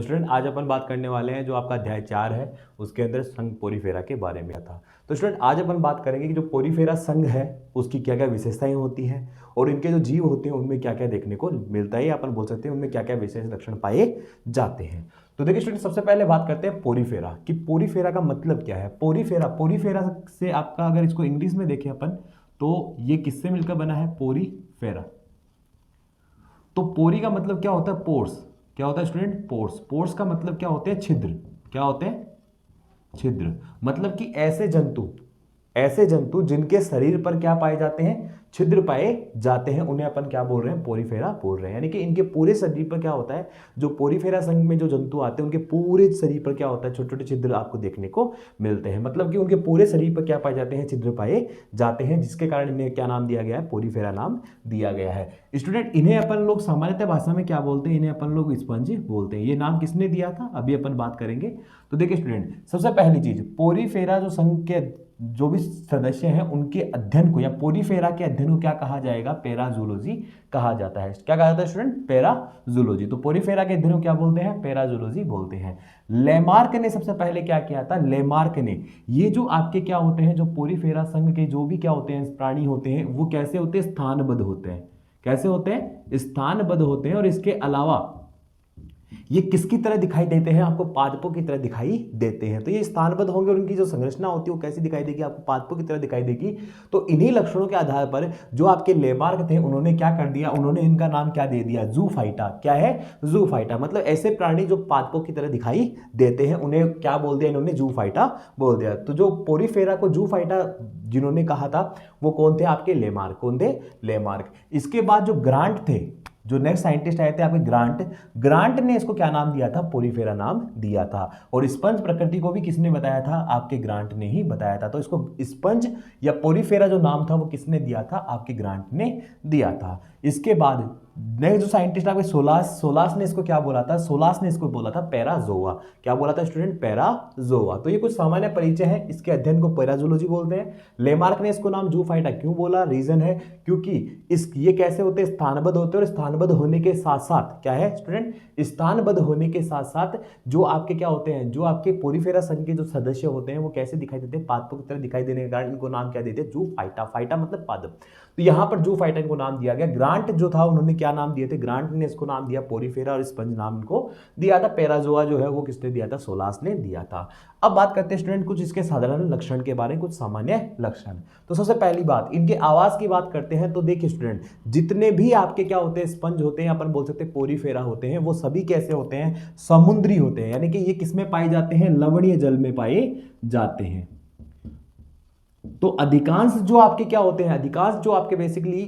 तो स्टूडेंट आज अपन बात करने वाले हैं जो आपका अध्याय 4 है उसके अंदर संघ पोरीफेरा के बारे में था। तो स्टूडेंट आज अपन बात करेंगे कि जो पोरीफेरा संघ है उसकी क्या क्या विशेषताएं होती हैं और इनके जो जीव होते हैं उनमें क्या क्या देखने को मिलता है, अपन बोल सकते हैं उनमें क्या क्या विशेष लक्षण पाए जाते हैं। तो देखिए स्टूडेंट सबसे पहले बात करते हैं पोरीफेरा कि पोरीफेरा का मतलब क्या है। पोरीफेरा से आपका अगर इसको इंग्लिश में देखें अपन तो ये किससे मिलकर बना है, पोरीफेरा। तो पोरी का मतलब क्या होता है, पोर्स। क्या होता है स्टूडेंट, पोर्स। पोर्स का मतलब क्या होते हैं, छिद्र। क्या होते हैं, छिद्र। मतलब कि ऐसे जंतु जिनके शरीर पर क्या पाए जाते हैं, छिद्र पाए जाते हैं, उन्हें अपन क्या बोल रहे हैं, पोरीफेरा बोल रहे हैं। यानी कि इनके पूरे शरीर पर क्या होता है, जो पोरीफेरा संघ में जो जंतु आते हैं उनके पूरे शरीर पर क्या होता है, छोटे छोटे छिद्र आपको देखने को मिलते हैं। मतलब कि उनके पूरे शरीर पर क्या पाए जाते हैं, छिद्र पाए जाते हैं, जिसके कारण इन्हें क्या नाम दिया गया है, पोरीफेरा नाम दिया गया है। स्टूडेंट इन्हें अपन लोग सामान्यतः भाषा में क्या बोलते हैं, इन्हें अपन लोग स्पंज बोलते हैं। ये नाम किसने दिया था अभी अपन बात करेंगे। तो देखिए स्टूडेंट सबसे पहली चीज, पोरीफेरा जो संघ के जो भी सदस्य हैं उनके अध्ययन को या पोरीफेरा के अध्ययन को क्या कहा जाएगा, पैराजूलॉजी कहा जाता है। क्या कहा जाता है स्टूडेंट, पैराजूलॉजी। तो पोरीफेरा के अध्ययन को क्या बोलते हैं, पैराजूलॉजी बोलते हैं। लेमार्क ने सबसे पहले क्या किया था, लेमार्क ने ये जो आपके क्या होते हैं, जो पोरीफेरा संघ के जो भी क्या होते हैं प्राणी होते हैं वो कैसे होते हैं, स्थानबद्ध होते हैं। कैसे होते हैं, स्थानबद्ध होते हैं। और इसके अलावा ये किसकी तरह दिखाई देते हैं, आपको पादपों की तरह दिखाई देते हैं। तो ये स्थानबद्ध होंगे और उनकी जो संरचना होती है वो कैसी दिखाई देगी, आपको पादपों की तरह दिखाई देगी। तो इन्हीं लक्षणों के आधार पर जो आपके लेमार्क थे उन्होंने क्या कर दिया, उन्होंने इनका नाम क्या दे दिया, जूफाइटा। क्या है, जूफाइटा। मतलब ऐसे प्राणी जो पादपों की तरह दिखाई देते हैं उन्हें क्या बोल दिया इन्होंने, जूफाइटा बोल दिया। तो जो पोरीफेरा को जूफाइटा जिन्होंने कहा था वो कौन थे, आपके लेमार्क। कौन थे, लेमार्क। इसके बाद जो ग्रांट थे, जो नेक्स्ट साइंटिस्ट आए थे आपके ग्रांट ने इसको क्या नाम दिया था, पोरीफेरा नाम दिया था। और स्पंज प्रकृति को भी किसने बताया था, आपके ग्रांट ने ही बताया था। तो इसको स्पंज या पोरीफेरा जो नाम था वो किसने दिया था, आपके ग्रांट ने दिया था। इसके बाद नेक्स्ट जो साइंटिस्ट आपके सोलास ने इसको क्या बोला था, सोलास ने इसको बोला था पैराजोआ। क्या बोला था स्टूडेंट, पैराजोआ। तो ये कुछ सामान्य परिचय है, इसके अध्ययन को पैराजोलॉजी बोलते हैं। लेमार्क ने इसको नाम जूफाइटा क्यों बोला, रीजन है क्योंकि ये कैसे होते हैं, स्थानबद्ध होते हैं। और स्थानबद्ध होने के साथ साथ क्या है स्टूडेंट, स्थानबद्ध होने के साथ साथ जो आपके क्या होते हैं, जो आपके पोरीफेरा संघ के जो सदस्य होते हैं वो कैसे दिखाई देते हैं, पादपों की तरह दिखाई देने के कारण इनको नाम क्या देते हैं, जूफाइटा। फाइटा मतलब पादप। तो यहां पर जूफाइटा इनको नाम दिया गया। ग्रांट जो था उन्होंने क्या नाम दिए थे, ग्रांट ने इसको नाम दिया पोरीफेरा और स्पंज नाम इनको दिया था। पैराजोआ जो है वो किसने दिया था, सोलास ने दिया था। अब बात करते हैं स्टूडेंट कुछ इसके साधारण लक्षण के बारे में, कुछ सामान्य लक्षण। तो सबसे पहली बात इनके आवास की बात करते हैं। तो देखिए स्टूडेंट जितने भी आपके क्या होते हैं, स्पंज होते हैं, अपन बोल सकते हैं पोरीफेरा होते हैं, वो सभी कैसे होते हैं, समुद्री होते हैं। यानी कि ये किसमें पाए जाते हैं, लवणीय जल में पाए जाते हैं। तो अधिकांश जो आपके क्या होते हैं, अधिकांश जो आपके बेसिकली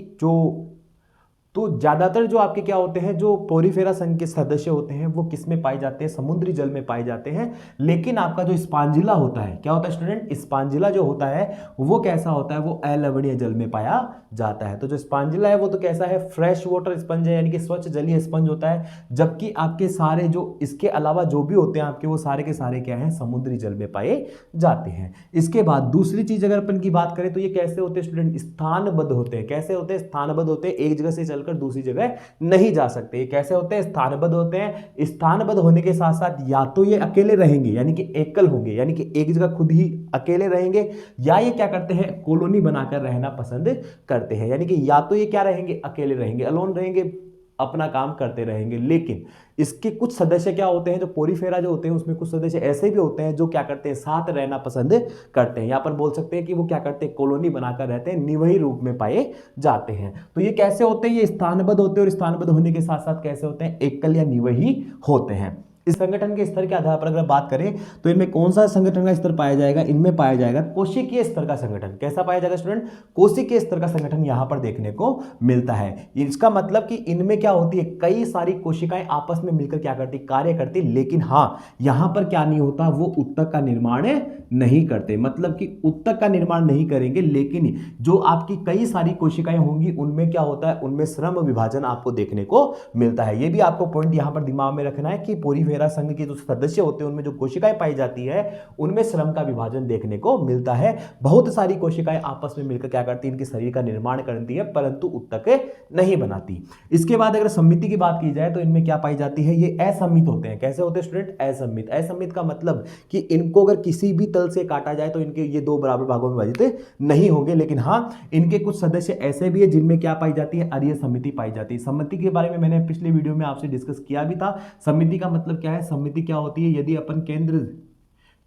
तो ज्यादातर जो आपके क्या होते हैं, जो पोरीफेरा संघ के सदस्य होते हैं वो किस में पाए जाते हैं, समुद्री जल में पाए जाते हैं। लेकिन आपका जो स्पांजिला होता है, क्या होता है स्टूडेंट, स्पांजिला जो होता है वो कैसा होता है, वो अलवणीय जल में पाया जाता है। तो जो स्पांजिला है वो तो कैसा है, फ्रेश वाटर स्पंज है, यानी कि स्वच्छ जलीय स्पंज होता है। जबकि आपके सारे जो इसके अलावा जो भी होते हैं आपके, वो सारे के सारे क्या है, समुद्री जल में पाए जाते हैं। इसके बाद दूसरी चीज अगर अपन की बात करें तो ये कैसे होते हैं स्टूडेंट, स्थानबद्ध होते हैं। कैसे होते हैं, स्थानबद्ध होते हैं, एक जगह से चलकर दूसरी जगह नहीं जा सकते। ये कैसे होते हैं, स्थानबद्ध होते हैं। स्थानबद्ध होने के साथ साथ या तो ये अकेले रहेंगे यानी कि एकल होंगे, यानी कि एक जगह खुद ही अकेले रहेंगे, या ये क्या करते हैं, कॉलोनी बनाकर रहना पसंद करते हैं। यानी कि या तो ये क्या रहेंगे, अकेले रहेंगे, अलोन रहेंगे, अपना काम करते रहेंगे। लेकिन इसके कुछ सदस्य क्या होते हैं, जो पोरीफेरा जो होते हैं उसमें कुछ सदस्य ऐसे भी होते हैं जो क्या करते हैं, साथ रहना पसंद करते हैं। या अपन बोल सकते हैं कि वो क्या करते हैं, कॉलोनी बनाकर रहते हैं, निवही रूप में पाए जाते हैं। तो ये कैसे होते हैं, ये स्थानबद्ध होते हैं और स्थानबद्ध होने के साथ साथ कैसे होते हैं, एकल या निवही होते हैं। इस संगठन के स्तर के आधार पर अगर बात करें तो इनमें कौन सा संगठन का स्तर पाया जाएगा, इनमें पाया जाएगा कोशिकीय स्तर का संगठन। कैसा पाया जाएगा स्टूडेंट, कोशिकीय स्तर का संगठन यहां पर देखने को मिलता है। इसका मतलब कि इनमें क्या होती है, कई सारी कोशिकाएं आपस में मिलकर क्या करती, कार्य करती। लेकिन हां यहां पर क्या नहीं होता, वो उत्तक का निर्माण नहीं करते। मतलब कि उत्तक का निर्माण नहीं करेंगे, लेकिन जो आपकी कई सारी कोशिकाएं होंगी उनमें क्या होता है, उनमें श्रम विभाजन आपको देखने को मिलता है। यह भी आपको पॉइंट यहां पर दिमाग में रखना है कि पोरीफेरा पोरीफेरा संघ के जो सदस्य होते हैं उनमें जो कोशिकाएं पाई जाती है उनमें श्रम का विभाजन देखने को मिलता है। बहुत सारी कोशिकाएं आपस में मिलकर क्या करती है, इनके शरीर का निर्माण करती है, परंतु उत्तक नहीं बनाती। इसके बाद अगर सममिति की बात की जाए तो इनमें क्या पाई जाती है, ये असममित होते हैं। कैसे होते हैं स्टूडेंट, असममित। असममित का मतलब कि इनको अगर किसी भी तल से काटा जाए तो इनके ये दो बराबर भागों में विभाजित नहीं होंगे, लेकिन हाँ इनके कुछ सदस्य ऐसे भी है जिनमें क्या पाई जाती है, अरीय सममिति पाई जाती है। सममिति के बारे में मैंने पिछले वीडियो में आपसे डिस्कस किया भी था। सममिति का मतलब क्या है, सममिति क्या होती है, यदि अपन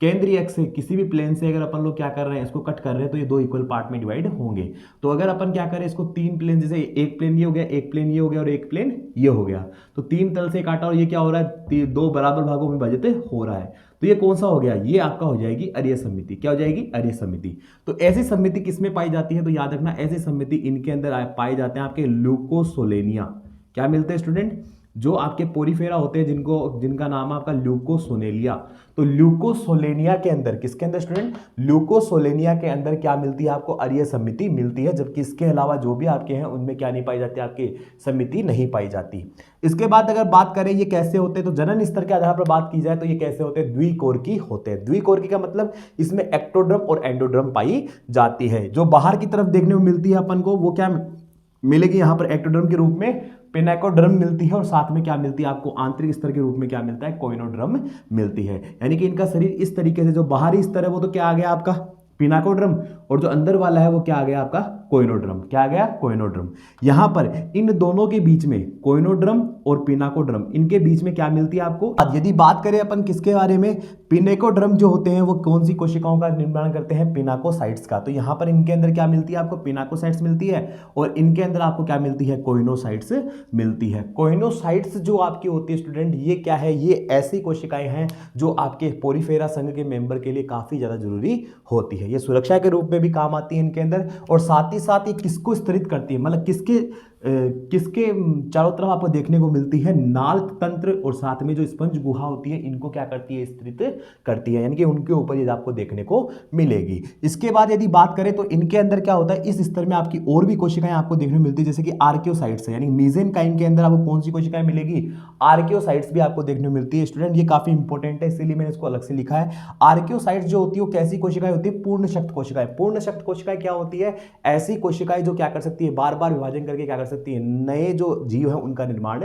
केंद्रीय अक्ष से किसी भी प्लेन से अगर अपन लोग क्या कर रहे हैं, इसको कट कर रहे हैं तो ये दो इक्वल पार्ट में डिवाइड होंगे। तो अगर अपन क्या करें, इसको तीन प्लेन, जैसे एक प्लेन ये हो गया, एक प्लेन ये हो गया और एक प्लेन ये हो गया, तो तीन तल से काटा और ये क्या हो रहा है, दो बराबर भागों में विभाजित हो रहा है, तो ये कौन सा हो गया, ये आपका हो जाएगी अरीय सममिति। क्या हो जाएगी, अरीय सममिति। तो ऐसी सममिति किसमें पाई जाती है, तो याद रखना ऐसी सममिति इनके अंदर पाए जाते हैं आपके ल्यूकोसोलेनिया। क्या मिलते हैं स्टूडेंट, जो आपके पोरीफेरा होते हैं जिनका नाम है आपका ल्यूकोसोलेनिया। तो ल्यूकोसोलेनिया के अंदर, किसके अंदर स्टूडेंट, ल्यूकोसोलेनिया के अंदर क्या मिलती है आपको, अरीय सममिति मिलती है, जबकि इसके अलावा जो भी आपके हैं उनमें क्या नहीं पाई जाती, आपकी सममिति नहीं पाई जाती। इसके बाद अगर बात करें ये कैसे होते हैं, तो जनन स्तर के आधार पर बात की जाए तो ये कैसे होते हैं, द्विकोरकी होते हैं। द्विकोरकी का मतलब इसमें एक्टोड्रम और एंडोड्रम पाई जाती है। जो बाहर की तरफ देखने को मिलती है अपन को वो क्या मिलेगी, यहां पर एक्टोड्रम के रूप में पिनाकोड्रम मिलती है, और साथ में क्या मिलती है आपको, आंतरिक स्तर के रूप में क्या मिलता है, कोइनोड्रम मिलती है। यानी कि इनका शरीर इस तरीके से, जो बाहरी स्तर है वो तो क्या आ गया आपका पिनाकोड्रम, और जो अंदर वाला है वो क्या आ गया आपका कोइनोड्रम। क्या आ गया, कोइनोड्रम। यहां पर इन दोनों के बीच में, कोइनोड्रम और पिनाकोड्रम, इनके बीच में क्या मिलती है आपको। यदि बात करें अपन किसके बारे में, पिनाकोड्रम जो होते हैं वो कौन सी कोशिकाओं का निर्माण करते हैं, पिनाकोसाइट्स का। तो यहां पर इनके अंदर क्या मिलती है आपको, पिनाकोसाइट्स मिलती है, और इनके अंदर आपको क्या मिलती है, कोइनोसाइट्स मिलती है। कोइनोसाइट्स जो आपकी होती है स्टूडेंट, ये क्या है, ये ऐसी कोशिकाएं हैं जो आपके पोरीफेरा संघ के मेंबर के लिए काफी ज्यादा जरूरी होती है। ये सुरक्षा के रूप में भी काम आती है इनके अंदर, और साथ ही साथ ये किसको स्तरित करती है, मतलब किसके चारों तरफ आपको देखने को मिलती है, नाल तंत्र और साथ में जो स्पंज गुहा होती है, इनको क्या करती है, स्तरित करती है, यानी कि उनके ऊपर ये आपको देखने को मिलेगी। इसके बाद यदि बात करें तो इनके अंदर क्या होता है, इस स्तर में आपकी और भी कोशिकाएं आपको देखने को मिलती है, जैसे कि आर्कियोसाइट्स है, यानी मीसेनकाइम के अंदर आपको कौन सी कोशिकाएं मिलेगी, आर्कियोसाइट्स भी आपको देखने को मिलती है। स्टूडेंट ये काफी इंपॉर्टेंट है, इसीलिए मैंने इसको अलग से लिखा है। आर्कियोसाइट्स जो होती है वो कैसी कोशिकाएं होती है, पूर्ण शक्त कोशिकाएं। पूर्ण शक्त कोशिकाएं क्या होती है, ऐसी कोशिकाएं जो क्या कर सकती है, बार बार विभाजन करके क्या कर सकती है, नए जो जीव है उनका निर्माण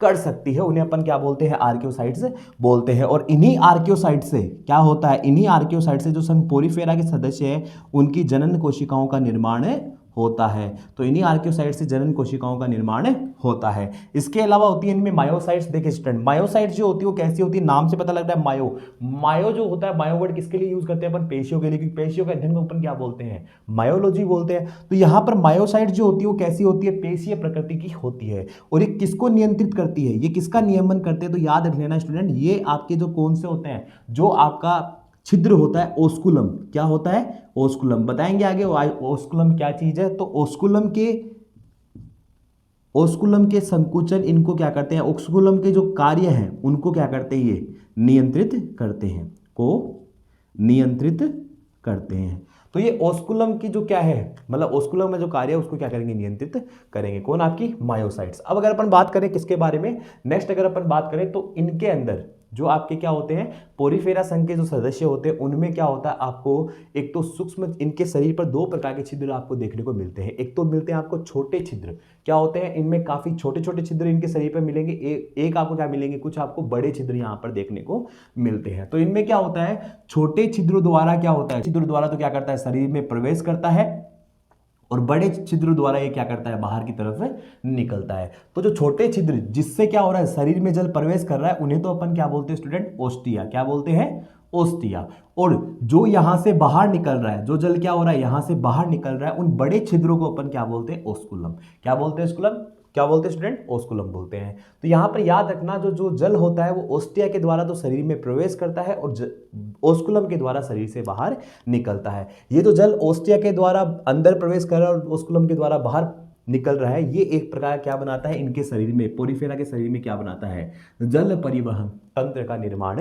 कर सकती है, उन्हें अपन क्या बोलते हैं, आर्कियोसाइट्स बोलते हैं। और इन्हीं आर्कियोसाइट से क्या होता है, इन्हीं आर्कियोसाइट से जो संघ पोरीफेरा के सदस्य हैं उनकी जनन कोशिकाओं का निर्माण होता है। तो इन्हीं आर्कियोसाइट से जनन कोशिकाओं का निर्माण होता है। इसके अलावा होती है इनमें मायोसाइट्स। देखिए स्टूडेंट, मायोसाइट्स जो होती है वो कैसी होती है, नाम से पता लग रहा है मायो जो होता है, मायो वर्ड किसके लिए यूज करते हैं अपन, पेशियों के लिए, क्योंकि पेशियों के अध्ययन को अपन क्या बोलते हैं, मायोलॉजी बोलते हैं। तो यहां पर मायोसाइट्स जो होती है वो कैसी होती है, पेशीय प्रकृति की होती है। और ये किसको नियंत्रित करती है, ये किसका नियमन करते हैं, तो याद रख लेना स्टूडेंट, ये आपके जो कौन से होते हैं, जो आपका छिद्र होता है ओस्कुलम। क्या होता है, ओस्कुलम। बताएंगे आगे ओस्कुलम क्या चीज है। तो ओस्कुलम के संकुचन इनको क्या करते हैं, ओस्कुलम के जो कार्य हैं उनको क्या करते हैं, ये नियंत्रित करते हैं, को नियंत्रित करते हैं। तो ये ओस्कुलम की जो क्या है, मतलब ओस्कुलम में जो कार्य है उसको क्या करेंगे, नियंत्रित करेंगे। कौन, आपकी मायोसाइट्स। अब अगर अपन बात करें किसके बारे में, नेक्स्ट अगर अपन बात करें तो इनके अंदर जो आपके क्या होते हैं, पोरीफेरा संघ के जो सदस्य होते हैं उनमें क्या होता है, आपको एक तो सूक्ष्म, इनके शरीर पर दो प्रकार के छिद्र आपको देखने को मिलते हैं। एक तो मिलते हैं आपको छोटे छिद्र, क्या होते हैं, इनमें काफी छोटे छोटे छिद्र इनके शरीर पर मिलेंगे। एक आपको क्या मिलेंगे, कुछ आपको बड़े छिद्र यहाँ पर देखने को मिलते हैं। तो इनमें क्या होता है, छोटे छिद्रों द्वारा क्या होता है, छिद्र द्वारा तो क्या करता है, शरीर में प्रवेश करता है, और बड़े छिद्र द्वारा ये क्या करता है, बाहर की तरफ निकलता है। तो जो छोटे छिद्र जिससे क्या हो रहा है, शरीर में जल प्रवेश कर रहा है, उन्हें तो अपन क्या बोलते हैं स्टूडेंट, ओस्टिया। क्या बोलते हैं, ओस्टिया। और जो यहां से बाहर निकल रहा है, जो जल क्या हो रहा है, यहां से बाहर निकल रहा है, उन बड़े छिद्रों को अपन क्या बोलते हैं, ओस्कुलम। क्या बोलते हैं, ओस्कुलम। क्या बोलते हैं स्टूडेंट, ओस्कुलम बोलते हैं। तो यहां पर याद रखना, जो जल होता है वो ओस्टिया के द्वारा तो शरीर में प्रवेश करता है, और ओस्कुलम के द्वारा शरीर से बाहर निकलता है। ये जो जल ओस्टिया के द्वारा अंदर प्रवेश कर रहा है और ओस्कुलम के द्वारा बाहर निकल रहा है, ये एक प्रकार क्या बनाता है, इनके शरीर में, पोरीफेरा के शरीर में क्या बनाता है, जल परिवहन तंत्र का निर्माण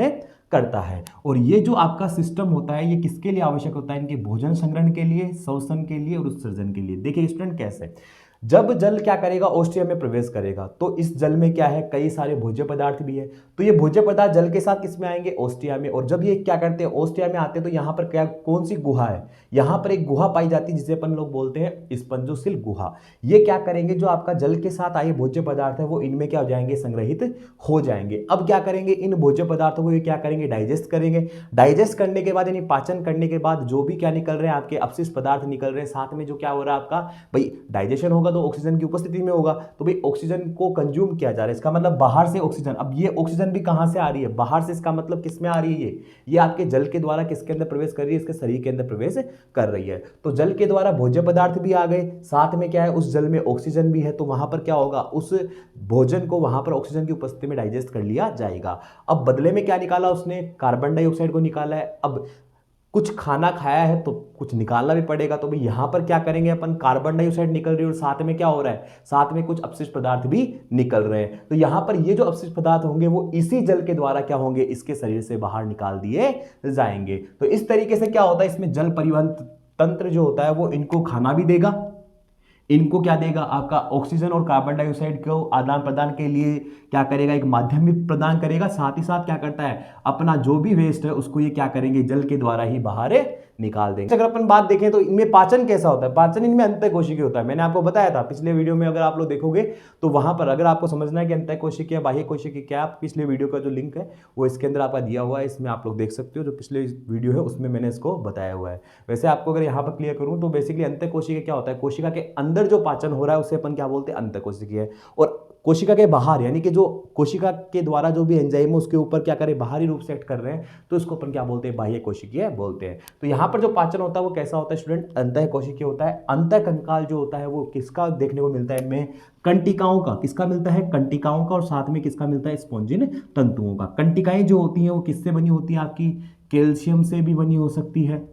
करता है। और ये जो आपका सिस्टम होता है, ये किसके लिए आवश्यक होता है, इनके भोजन संग्रहण के लिए, श्वसन के लिए और उत्सर्जन के लिए। देखिए स्टूडेंट कैसे, जब जल क्या करेगा, ऑस्ट्रिया में प्रवेश करेगा, तो इस जल में क्या है, कई सारे भोज्य पदार्थ भी है। तो ये भोज्य पदार्थ जल के साथ किस में आएंगे, ऑस्ट्रिया में। और जब ये क्या करते हैं, ऑस्ट्रिया में आते हैं, तो यहाँ पर क्या, कौन सी गुहा है, यहाँ पर एक गुहा पाई जाती है जिसे अपन लोग बोलते हैं स्पंजोसिल गुहा। ये क्या करेंगे, जो आपका जल के साथ आए भोज्य पदार्थ है वो इनमें क्या हो जाएंगे, संग्रहित हो जाएंगे। अब क्या करेंगे, इन भोज्य पदार्थों को ये क्या करेंगे, डाइजेस्ट करेंगे। डाइजेस्ट करने के बाद यानी पाचन करने के बाद जो भी क्या निकल रहे हैं, आपके अपशिष्ट पदार्थ निकल रहे हैं, साथ में जो क्या हो रहा है आपका, भाई डाइजेशन होगा तो ऑक्सीजन की उपस्थिति में होगा, तो भाई ऑक्सीजन को कंज्यूम किया जा रहा है, इसका मतलब बाहर से ऑक्सीजन। अब ये ऑक्सीजन भी कहां से आ रही है, बाहर से, इसका मतलब किस में आ रही है, ये आपके जल के द्वारा किसके अंदर प्रवेश कर रही है, इसके शरीर के अंदर प्रवेश कर रही है। तो जल के द्वारा भोज्य पदार्थ भी आ गए, साथ में क्या है, उस जल में ऑक्सीजन भी है, तो वहां पर क्या होगा, उस भोजन को वहां पर ऑक्सीजन की उपस्थिति में डाइजेस्ट कर लिया जाएगा। अब बदले में क्या निकाला उसने, कार्बन डाइऑक्साइड को निकाला है। अब कुछ खाना खाया है तो कुछ निकालना भी पड़ेगा, तो भाई यहां पर क्या करेंगे अपन, कार्बन डाइऑक्साइड निकल रही है और साथ में क्या हो रहा है, साथ में कुछ अपशिष्ट पदार्थ भी निकल रहे हैं। तो यहां पर ये जो अपशिष्ट पदार्थ होंगे वो इसी जल के द्वारा क्या होंगे, इसके शरीर से बाहर निकाल दिए जाएंगे। तो इस तरीके से क्या होता है, इसमें जल परिवहन तंत्र जो होता है वो इनको खाना भी देगा, इनको क्या देगा, आपका ऑक्सीजन और कार्बन डाइऑक्साइड को आदान प्रदान के लिए क्या करेगा, एक माध्यम भी प्रदान करेगा, साथ ही साथ क्या करता है, अपना जो भी वेस्ट है उसको ये क्या करेंगे, जल के द्वारा ही बाहर निकाल देंगे। अगर अपन बात देखें तो इनमें पाचन कैसा होता है, पाचन इनमें अंतःकोशिकीय होता है। मैंने आपको बताया था पिछले वीडियो में, अगर आप लोग देखोगे तो वहां पर अगर आपको समझना है कि अंतःकोशिकीय बाह्य कोशिकीय क्या, आप पिछले वीडियो का जो लिंक है वो इसके अंदर आपका दिया हुआ है, इसमें आप लोग देख सकते हो, जो पिछले वीडियो है उसमें मैंने इसको बताया हुआ है। वैसे आपको अगर यहाँ पर क्लियर करूँ तो बेसिकली अंतःकोशिकीय क्या होता है, कोशिका के अंदर जो पाचन हो रहा है उसे अपन क्या बोलते हैं, अंतःकोशिकीय। और कोशिका के बाहर यानी कि जो कोशिका के द्वारा जो भी एंजाइम है उसके ऊपर क्या करें, बाहरी रूप से एक्ट कर रहे हैं, तो इसको अपन क्या बोलते हैं, बाह्य कोशिकीय बोलते हैं। तो यहाँ पर जो पाचन होता है वो कैसा होता है स्टूडेंट, अंतः कोशिकीय होता है। अंतः कंकाल जो होता है वो किसका देखने को मिलता है, इनमें कंटिकाओं का, किसका मिलता है, कंटिकाओं का, और साथ में किसका मिलता है, स्पॉन्जिन तंतुओं का। कंटिकाएं जो होती हैं वो किससे बनी होती है, आपकी कैल्शियम से भी बनी हो सकती है,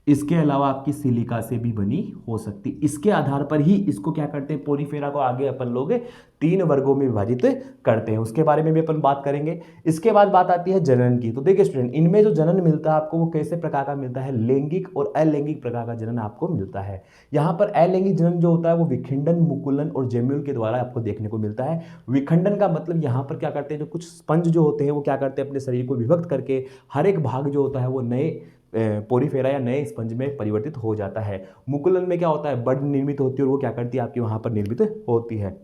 इसके अलावा आपकी सिलिका से भी बनी हो सकती। इसके आधार पर ही इसको क्या करते हैं, पोरीफेरा को आगे अपन लोग 3 वर्गों में विभाजित करते हैं, उसके बारे में भी अपन बात करेंगे। इसके बाद बात आती है जनन की। तो देखिए स्टूडेंट, इनमें जो जनन मिलता है आपको वो कैसे प्रकार का मिलता है, लैंगिक और अलैंगिक प्रकार का जनन आपको मिलता है। यहाँ पर अलैंगिक जनन जो होता है वो विखंडन, मुकुलन और जेम्यूल के द्वारा आपको देखने को मिलता है। विखंडन का मतलब यहाँ पर क्या करते हैं, जो कुछ स्पंज जो होते हैं वो क्या करते हैं, अपने शरीर को विभक्त करके हर एक भाग जो होता है वो नए पोरीफेरा या नए स्पंज में परिवर्तित हो जाता है। मुकुलन में क्या होता है, बड निर्मित होती है और वो क्या करती है, आपकी वहां पर निर्मित होती है।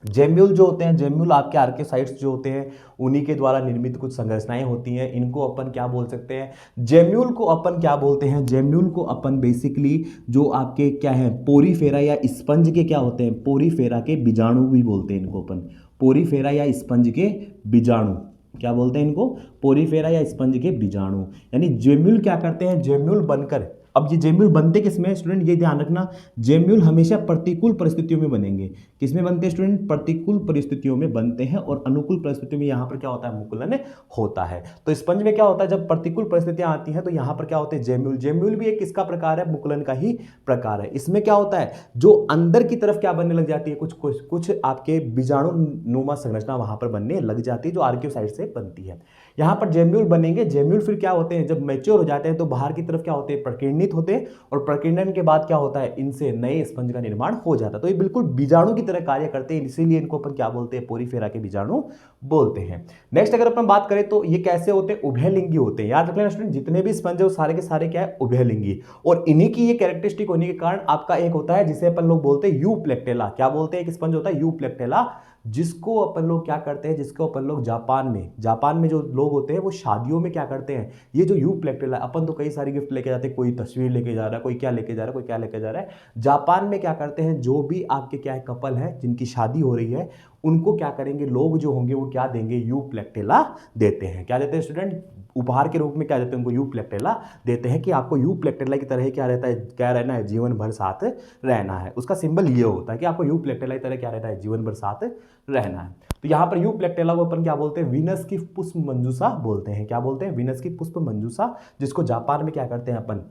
जेम्यूल जो होते हैं, जेम्यूल आपके आर्कियोसाइट्स जो होते हैं उन्हीं के द्वारा निर्मित कुछ संरचनाएं होती हैं, इनको अपन क्या बोल सकते हैं, जेम्यूल को अपन क्या बोलते हैं, जेम्यूल को अपन बेसिकली जो आपके क्या है, पोरीफेरा या स्पंज के क्या होते हैं, पोरीफेरा के बीजाणु भी बोलते हैं इनको अपन, पोरीफेरा या स्पंज के बीजाणु क्या बोलते हैं इनको, पोरीफेरा या स्पंज के बीजाणु। यानी जेम्यूल क्या करते हैं, जेम्यूल बनकर, अब ये जेम्यूल बनते किसमें स्टूडेंट, ये ध्यान रखना, जेम्यूल हमेशा प्रतिकूल परिस्थितियों में बनेंगे। किसमें बनते हैं स्टूडेंट, प्रतिकूल परिस्थितियों में बनते हैं, और अनुकूल परिस्थितियों में यहाँ पर क्या होता है, मुकुलन होता है। तो स्पंज में क्या होता है, जब प्रतिकूल परिस्थितियां आती हैं तो यहाँ पर क्या होते हैं, जेम्यूल। जेम्यूल भी एक किसका प्रकार है, मुकुलन का ही प्रकार है। इसमें क्या होता है, जो अंदर की तरफ क्या बनने लग जाती है, कुछ आपके बीजाणु नुमा संरचना वहां पर बनने लग जाती है, जो आर्कियोसाइट से बनती है। यहाँ पर जेम्यूल बनेंगे। जेम्यूल फिर क्या होते हैं, जब मैच्योर हो जाते हैं तो बाहर की तरफ क्या होते हैं, प्रकीर्णित होते हैं, और प्रकीर्णन के बाद क्या होता है, इनसे नए स्पंज का निर्माण हो जाता है। तो ये बिल्कुल बीजाणु की तरह कार्य करते हैं, इसीलिए इनको अपन क्या बोलते हैं, पोरीफेरा के बीजाणु बोलते हैं। नेक्स्ट अगर अपन बात करें तो ये कैसे होते हैं, उभयलिंगी होते हैं। याद रख लेना स्टूडेंट, जितने भी स्पंज है वो सारे के सारे क्या है, उभयलिंगी। और इन्हीं की ये कैरेक्टरिस्टिक होने के कारण आपका एक होता है जिसे अपन लोग बोलते हैं यूप्लेक्टेला। क्या बोलते हैं, एक स्पंज होता है यूप्लेक्टेला, जिसको अपन लोग क्या करते हैं, जिसको अपन लोग जापान में जो लोग होते हैं वो शादियों में क्या करते हैं, ये जो यूप्लेक्टेला, अपन तो कई सारी गिफ्ट लेके जाते हैं, कोई तस्वीर लेके जा रहा है, कोई क्या लेके जा रहा है, कोई क्या लेके जा रहा है। जापान में क्या करते हैं, जो भी आपके क्या है कपल है जिनकी शादी हो रही है, उनको क्या करेंगे, लोग जो होंगे वो क्या देंगे, यूप्लेक्टेला देते हैं। क्या देते हैं स्टूडेंट, उपहार के रूप में क्या देते हैं उनको, यूप्लेक्टेला देते हैं, कि आपको यूप्लेक्टेला की तरह क्या रहता है, क्या रहना है, जीवन भर साथ रहना है। उसका सिंबल ये होता है कि आपको यूप्लेक्टेला की तरह क्या रहता है, जीवन भर साथ रहना है। तो यहाँ पर यूप्लेक्टेला को अपन क्या बोलते हैं, वीनस की पुष्प मंजूषा बोलते हैं। क्या बोलते हैं, वीनस की पुष्प मंजूषा, जिसको जापान में क्या करते हैं अपन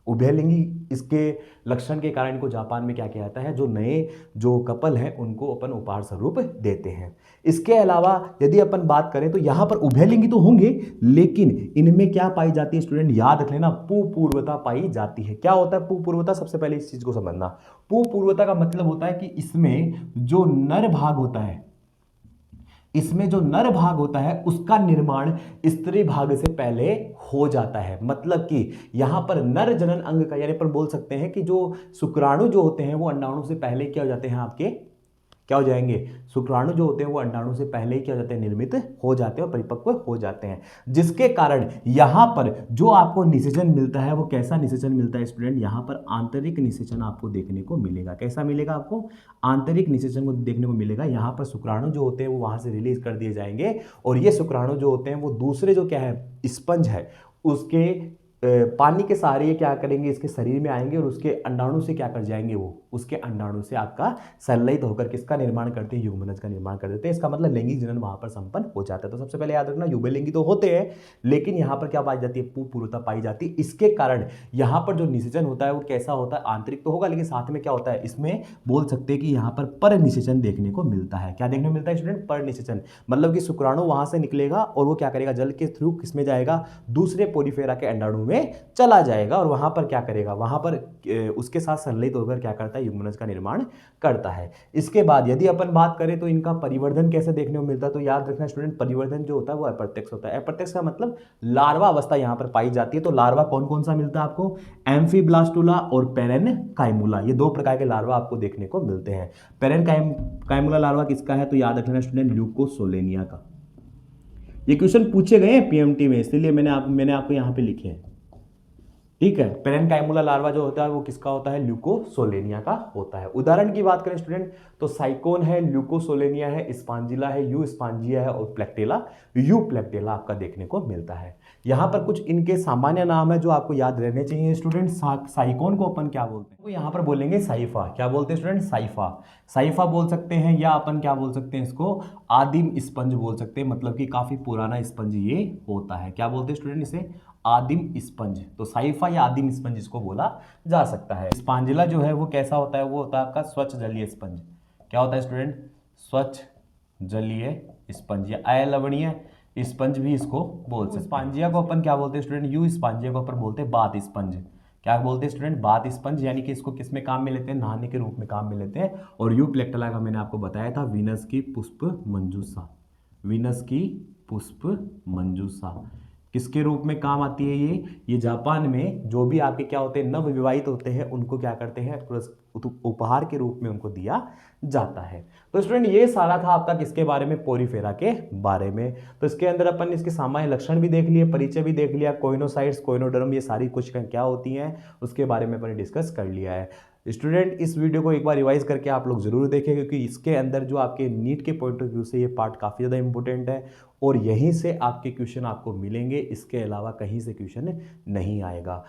उभयलिंगी इसके लक्षण के कारण इनको जापान में क्या किया जाता है, जो नए जो कपल हैं उनको अपन उपहार स्वरूप देते हैं। इसके अलावा यदि अपन बात करें तो यहाँ पर उभयलिंगी तो होंगे, लेकिन इनमें क्या पाई जाती है स्टूडेंट, याद रख लेना, पुपूर्वता पाई जाती है। क्या होता है पुपूर्वता, सबसे पहले इस चीज को समझना। पुपूर्वता का मतलब होता है कि इसमें जो नर भाग होता है, इसमें जो नर भाग होता है उसका निर्माण स्त्री भाग से पहले हो जाता है। मतलब कि यहां पर नर जनन अंग का, यानी पर बोल सकते हैं कि जो शुक्राणु जो होते हैं वो अंडाणु से पहले क्या हो जाते हैं, आपके क्या हो जाएंगे, शुक्राणु जो होते हैं वो अंडाणु से पहले ही क्या हो जाते हैं, निर्मित हो जाते हैं और परिपक्व हो जाते हैं। जिसके कारण यहां पर जो आपको निषेचन मिलता है वो कैसा निषेचन मिलता है स्टूडेंट, यहां पर आंतरिक निषेचन आपको देखने को मिलेगा। कैसा मिलेगा आपको, आंतरिक निषेचन को देखने को मिलेगा। यहां पर शुक्राणु जो होते हैं वो वहां से रिलीज कर दिए जाएंगे और ये शुक्राणु जो होते हैं वो दूसरे जो क्या है, स्पंज है, उसके पानी के सहारे ये क्या करेंगे, इसके शरीर में आएंगे और उसके अंडाणु से क्या कर जाएंगे, वो उसके अंडाणु से आपका संलयित होकर किसका निर्माण करते हैं, युग्मनज का निर्माण कर देते हैं। इसका मतलब लैंगिक जनन वहां पर संपन्न हो जाता है। तो सबसे पहले याद रखना, युगलिंगी तो होते हैं लेकिन यहाँ पर क्या पाई जाती है, पुपूर्वता पाई जाती है। इसके कारण यहाँ पर जो निषेचन होता है वो कैसा होता है, आंतरिक तो होगा लेकिन साथ में क्या होता है, इसमें बोल सकते हैं कि यहाँ पर निषेचन देखने को मिलता है। क्या देखने को मिलता है स्टूडेंट, पर निषेचन, मतलब कि शुक्राणु वहां से निकलेगा और वो क्या करेगा, जल के थ्रू किसमें जाएगा, दूसरे पोरीफेरा के अंडाणु में चला जाएगा और वहां पर क्या करेगा, वहां पर उसके साथ संलयित होकर क्या करता है, युग्मनज का निर्माण करता है। इसके बाद यदि अपन बात करें तो इनका परिवर्धन कैसे देखने को मिलता है, तो याद रखना स्टूडेंट, परिवर्धन जो होता है वो अप्रत्यक्ष होता है। अप्रत्यक्ष का मतलब लार्वा अवस्था यहां पर पाई जाती है। तो लार्वा कौन कौन सा मिलता है आपको, एम्फीब्लास्टुला और पेरेनकाइमुला, ये दो प्रकार के लार्वा आपको देखने को मिलते हैं। पेरेनकाइमुला लार्वा किसका है, तो याद रखना स्टूडेंट, ल्यूकोसोलेनिया का। ये क्वेश्चन पूछे गए हैं पीएमटी में, इसलिए मैंने आपको यहां पे लिखे हैं, ठीक है। पेरेनकाइमुला लार्वा जो होता है वो किसका होता है, ल्यूकोसोलेनिया का होता है। उदाहरण की बात करें स्टूडेंट तो साइकोन है, ल्यूकोसोलेनिया है, स्पांजिला है, यू स्पांजिया है और प्लेक्टेला, यू प्लेक्टेला आपका देखने को मिलता है। यहाँ पर कुछ इनके सामान्य नाम है जो आपको याद रहने चाहिए स्टूडेंट। साइकोन को अपन क्या बोलते हैं, तो यहाँ पर बोलेंगे साइफा। क्या बोलते हैं स्टूडेंट, साइफा। साइफा बोल सकते हैं या अपन क्या बोल सकते हैं, इसको आदिम स्पंज बोल सकते हैं, मतलब कि काफी पुराना स्पंज ये होता है। क्या बोलते हैं स्टूडेंट, इसे आदिम स्पंज। तो साइफा या आदिम स्पंज इसको बोला जा सकता है। स्पांजिला जो है वो कैसा होता है, वो होता है आपका स्वच्छ जलीय स्पंज। क्या होता है स्टूडेंट, स्वच्छ जलीय स्पंज या अलवणीय स्पंज भी इसको बोल सकते हैं। स्पांजिया को अपन क्या बोलते हैं स्टूडेंट, यू स्पांजिया को अपन बोलते हैं बात स्पंज। क्या बोलते हैं स्टूडेंट, बात स्पंज, यानी कि इसको किस में काम में लेते हैं, नहाने के रूप में काम में लेते हैं। और यू प्लेक्टेला का मैंने आपको बताया था, वीनस की पुष्प मंजूषा, वीनस की पुष्प मंजूषा किसके रूप में काम आती है, ये जापान में जो भी आपके क्या होते हैं, नव विवाहित होते हैं उनको क्या करते हैं, उपहार के रूप में उनको दिया जाता है। तो स्टूडेंट ये सारा था आपका किसके बारे में, पोरीफेरा के बारे में। तो इसके अंदर अपन इसके सामान्य लक्षण भी देख लिए, परिचय भी देख लिया, कोइनोसाइट्स, कोइनोडर्म, ये सारी कुछ क्या होती हैं उसके बारे में अपन डिस्कस कर लिया है। स्टूडेंट इस वीडियो को एक बार रिवाइज करके आप लोग जरूर देखें, क्योंकि इसके अंदर जो आपके नीट के पॉइंट ऑफ व्यू से ये पार्ट काफ़ी ज़्यादा इंपॉर्टेंट है और यहीं से आपके क्वेश्चन आपको मिलेंगे, इसके अलावा कहीं से क्वेश्चन नहीं आएगा।